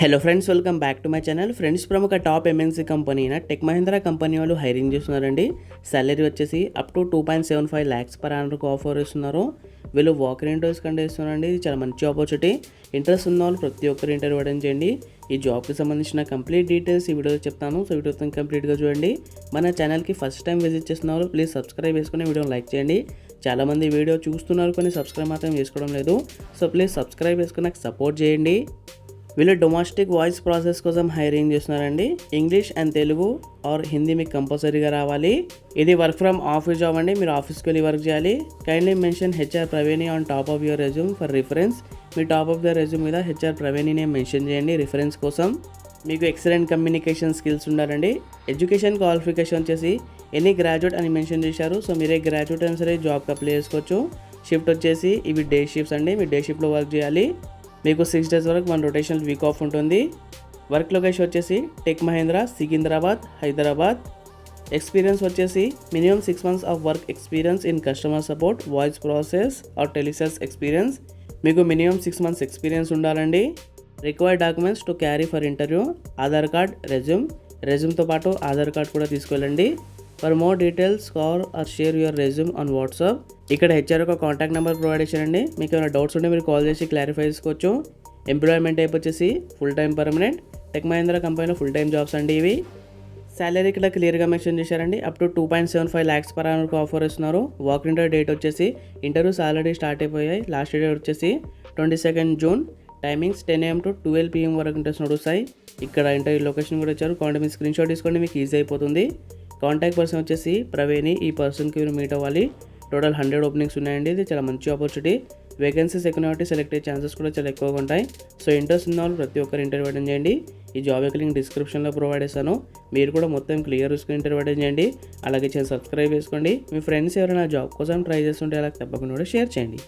Hello friends, welcome back to my channel. Friends, ప్రముఖ top MNC company అయిన tech Mahindra company వాళ్ళు hiring చేస్తున్నారండి. Salary వచ్చేసి up to 2.75 lakhs per annum offer ఇస్తున్నారు. వీళ్ళు వాకర్ ఇంటర్వ్యూస్ కండక్ట్ చేస్తున్నారండి. ఇది చాలా మంచి ఆపర్చునిటీ. ఇంట్రెస్ట్ ఉన్న వాళ్ళు ప్రతి ఒక్కరు ఇంటర్వ్యూ అటెండ్ చేయండి. ఈ జాబ్కి సంబంధించిన కంప్లీట్ డీటెయిల్స్ ఈ వీడియోలో చెప్తాను. సో వీడియోతో కంప్లీట్గా చూడండి. మన ఛానల్కి ఫస్ట్ టైం విజిట్ చేస్తున్నారు, ప్లీజ్ సబ్స్క్రైబ్ చేసుకుని వీడియోని లైక్ చేయండి. చాలామంది వీడియో చూస్తున్నారు కానీ సబ్స్క్రైబ్ మాత్రం చేసుకోవడం లేదు. సో ప్లీజ్ సబ్స్క్రైబ్ చేసుకుని నాకు సపోర్ట్ చేయండి. వీళ్ళు డొమెస్టిక్ వాయిస్ ప్రాసెస్ కోసం హైరింగ్ చేస్తున్నారండి. English and Telugu or Hindi మీకు కంపల్సరీగా రావాలి. ఇది వర్క్ ఫ్రమ్ ఆఫీస్ జాబ్ అండి. మీరు ఆఫీస్కి వెళ్ళి వర్క్ చేయాలి. Kindly mention HR Praveeni on top of your resume for reference. మీ టాప్ ఆఫ్ ద రెజ్యూమ్ మీద హెచ్ఆర్ ప్రవీణి నేమ్ మెన్షన్ చేయండి రిఫరెన్స్ కోసం. మీకు ఎక్సలెంట్ కమ్యూనికేషన్ స్కిల్స్ ఉండాలండి. ఎడ్యుకేషన్ క్వాలిఫికేషన్ వచ్చేసి ఎనీ గ్రాడ్యుయేట్ అని మెన్షన్ చేశారు. సో మీరే గ్రాడ్యుయేట్ అయినా సరే జాబ్కి అప్లై చేసుకోవచ్చు. షిఫ్ట్ వచ్చేసి ఇవి డే షిఫ్ట్స్ అండి. మీరు డే షిఫ్ట్లో వర్క్ చేయాలి. మీకు 6 days వరకు 1 rotational వీక్ ఆఫ్ ఉంటుంది. వర్క్ లొకేషన్ వచ్చేసి టెక్ మహీంద్రా, సికింద్రాబాద్, హైదరాబాద్. ఎక్స్పీరియన్స్ వచ్చేసి minimum 6 months of work experience in customer support, voice process or telesales experience. మీకు మినిమం 6 months ఎక్స్పీరియన్స్ ఉండాలండి. Required documents to carry for interview: Aadhaar card, రెజ్యూమ్తో పాటు Aadhaar card కూడా తీసుకెళ్ళండి. For more details call or share your resume on WhatsApp. ఇక్కడ HR ఒక contact number provide చేయండి. మీకు ఏమైనా డౌట్స్ ఉంటే మీరు కాల్ చేసి క్లారిఫై చేసుకోవచ్చు. ఎంప్లాయ్మెంట్ టైప్ వచ్చేసి full time permanent. Tech Mahindra కంపెనీలో ఫుల్ టైం జాబ్స్ అండి ఇవి. సాలరీ ఇక్కడ క్లియర్గా మెన్షన్ చేశారండి. Up to 2.75 lakhs per annum offer ఇస్తున్నారు. వాక్ ఇంటర్వ్యూ డేట్ వచ్చేసి ఇంటర్వ్యూస్ ఆల్రెడీ స్టార్ట్ అయిపోయాయి. లాస్ట్ డేట్ వచ్చేసి 22nd June. Timings 10 AM to 12 PM వరకు ఇంటర్వ్యూస్ నడుస్తాయి. ఇక్కడ ఇంటర్వ్యూ లొకేషన్ కూడా ఇచ్చారు. కాంటే మీరు స్క్రీన్ షాట్ తీసుకోండి, మీకు ఈజీ అయిపోతుంది. కాంటాక్ట్ పర్సన్ వచ్చేసి ప్రవీణి. ఈ పర్సన్కి మీరు మీట్ అవ్వాలి. టోటల్ 100 ఓపెనింగ్స్ ఉన్నాయండి. ఇది చాలా మంచి ఆపర్చునిటీ. వేకెన్సీస్ ఎక్కువ కాబట్టి సెలెక్ట్ అయ్యే ఛాన్సెస్ కూడా చాలా ఎక్కువగా ఉంటాయి. సో ఇంట్రెస్ట్ ఉన్న వాళ్ళు ప్రతి ఒక్కరు ఇంటర్వ్యూ అటెండ్ చేయండి. ఈ జాబ్ యొక్క లింక్ డిస్క్రిప్షన్లో ప్రొవైడ్ చేస్తాను. మీరు కూడా మొత్తం క్లియర్ చూసుకుని ఇంటర్వ్యూ అటెండ్ చేయండి. అలాగే సబ్స్క్రైబ్ చేసుకోండి. మీ ఫ్రెండ్స్ ఎవరైనా జాబ్ కోసం ట్రై చేస్తుంటే అలా తప్పకుండా కూడా షేర్ చేయండి.